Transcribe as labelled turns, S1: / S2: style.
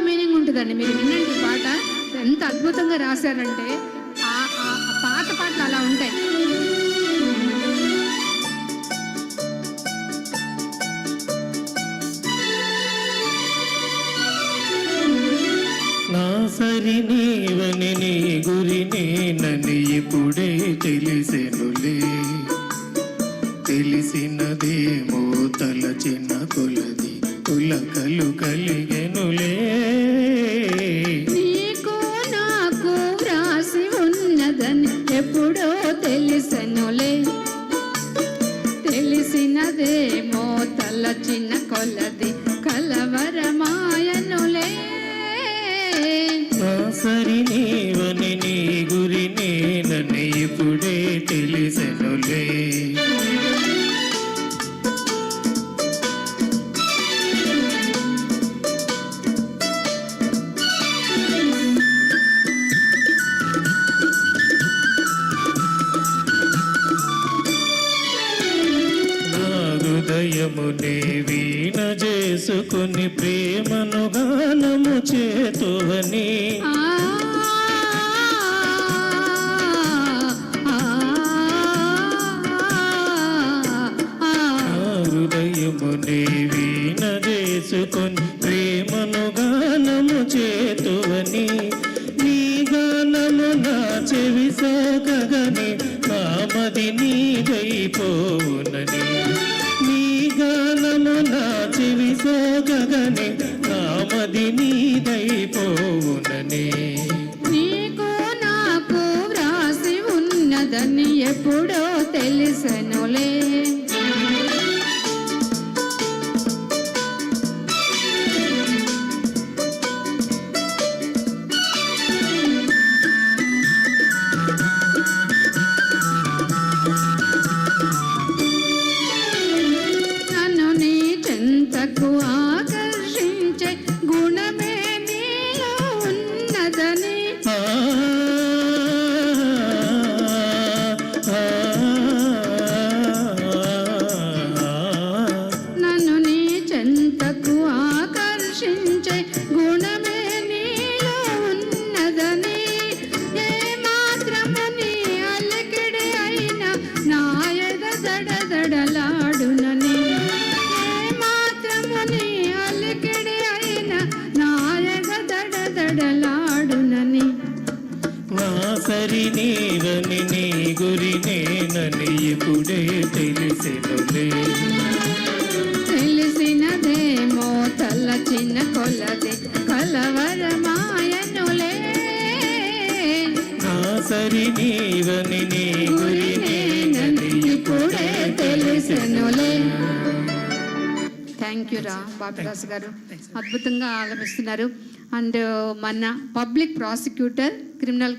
S1: Meaning ఉంటుందండి. మీరు వినండి పాట ఎంత అద్భుతంగా రాశారంటే ఆ పాత పాటలు అలా ఉంటాయి.
S2: నా సరి నీవని నీ గురి నేనని ఇప్పుడే తెలిసెనులే, తెలిసినదేమో తలచిన కొలది కులకలు కలిగెనులే.
S1: నీకు నాకు రాసి ఉన్నదని ఎప్పుడో తెలిసెనులే, తెలిసినదేమో తలచిన కొలది కలవరమాయనులే.
S2: నా సరి నీవని నీ గురి నేనని ఇప్పుడే తెలిసెనులే. హృదయమునే వీణ చేసుకుని ప్రేమను గానము చేతువని, హృదయమునే వీణ చేసుకుని ప్రేమను గానము చేతువని, నీ గానము నా చెవి సోకగని నామది నీదైపోవునని, గానము నా చెవి సోగగని నామది నీదైపోవునని.
S1: నీకు నాకు వ్రాసి ఉన్నదని ఎప్పుడో తెలిసెనులే, ఆకర్షించే గుణమే నీలో ఉన్నదని. నన్ను నీ చెంతకు ఆకర్షించే గుణమే నీలో ఉన్నదని, ఏ మాత్రము నీ అలికిడి అయినా నా ఎద దడదడలాడునని, అలికిడి అయిన నాయక దడదడలాడునని.
S2: నా సరి నీవని నీ గురి నేనని ఇప్పుడే తెలిసెనులే,
S1: తెలిసినదేమో తలచిన కొలది కలవరమాయనులే.
S2: నా సరి నీవని నీ గురి నేనని
S1: ఇప్పుడే తెలిసెనులే. థ్యాంక్ యూ రా బాపిరాజు గారు, అద్భుతంగా ఆలపిస్తున్నారు. అండ్ మన పబ్లిక్ ప్రాసిక్యూటర్ క్రిమినల్